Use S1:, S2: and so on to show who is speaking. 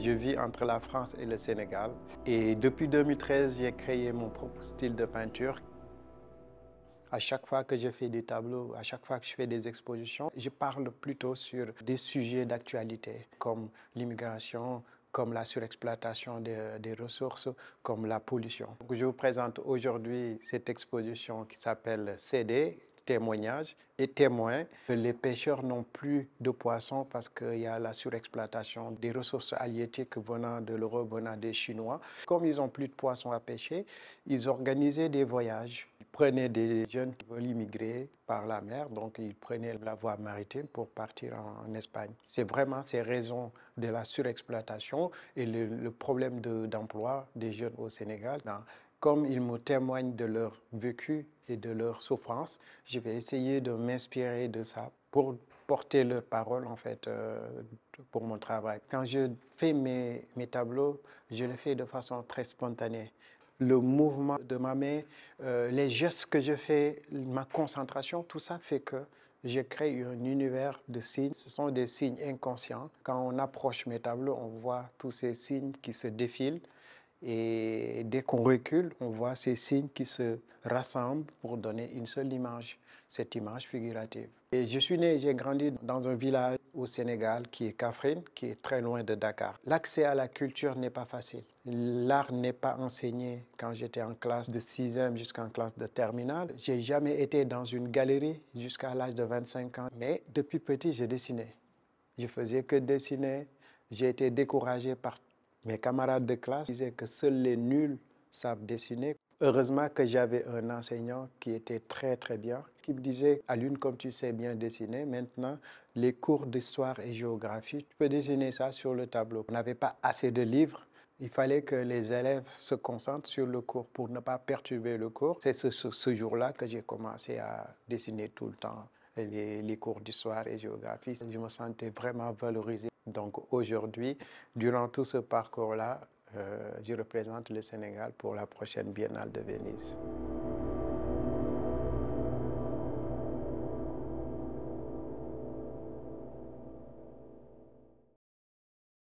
S1: Je vis entre la France et le Sénégal. Et depuis 2013, j'ai créé mon propre style de peinture. À chaque fois que je fais des tableaux, à chaque fois que je fais des expositions, je parle plutôt sur des sujets d'actualité comme l'immigration, comme la surexploitation des ressources, comme la pollution. Donc, je vous présente aujourd'hui cette exposition qui s'appelle CD, témoignages et témoins. Les pêcheurs n'ont plus de poissons parce qu'il y a la surexploitation des ressources halieutiques venant de l'Europe, venant des Chinois. Comme ils n'ont plus de poissons à pêcher, ils organisaient des voyages. Ils prenaient des jeunes qui veulent immigrer par la mer, donc ils prenaient la voie maritime pour partir en Espagne. C'est vraiment ces raisons de la surexploitation et le problème d'emploi des jeunes au Sénégal. Comme ils me témoignent de leur vécu et de leur souffrance, je vais essayer de m'inspirer de ça pour porter leurs paroles en fait pour mon travail. Quand je fais mes tableaux, je les fais de façon très spontanée. Le mouvement de ma main, les gestes que je fais, ma concentration, tout ça fait que je crée un univers de signes. Ce sont des signes inconscients. Quand on approche mes tableaux, on voit tous ces signes qui se défilent. Et dès qu'on recule, on voit ces signes qui se rassemblent pour donner une seule image, cette image figurative. Et je suis né et j'ai grandi dans un village au Sénégal qui est Kaffrine, qui est très loin de Dakar. L'accès à la culture n'est pas facile. L'art n'est pas enseigné quand j'étais en classe de 6e jusqu'en classe de terminale. J'ai jamais été dans une galerie jusqu'à l'âge de 25 ans. Mais depuis petit, je dessinais. Je faisais que dessiner. J'ai été découragé par mes camarades de classe. Ils disaient que seuls les nuls savent dessiner. Heureusement que j'avais un enseignant qui était très très bien, qui me disait: Alioune, comme tu sais bien dessiner, maintenant les cours d'histoire et géographie, tu peux dessiner ça sur le tableau. On n'avait pas assez de livres. Il fallait que les élèves se concentrent sur le cours pour ne pas perturber le cours. C'est ce jour-là que j'ai commencé à dessiner tout le temps les cours d'histoire et géographie. Je me sentais vraiment valorisé. Donc aujourd'hui, durant tout ce parcours-là, je représente le Sénégal pour la prochaine Biennale de Venise.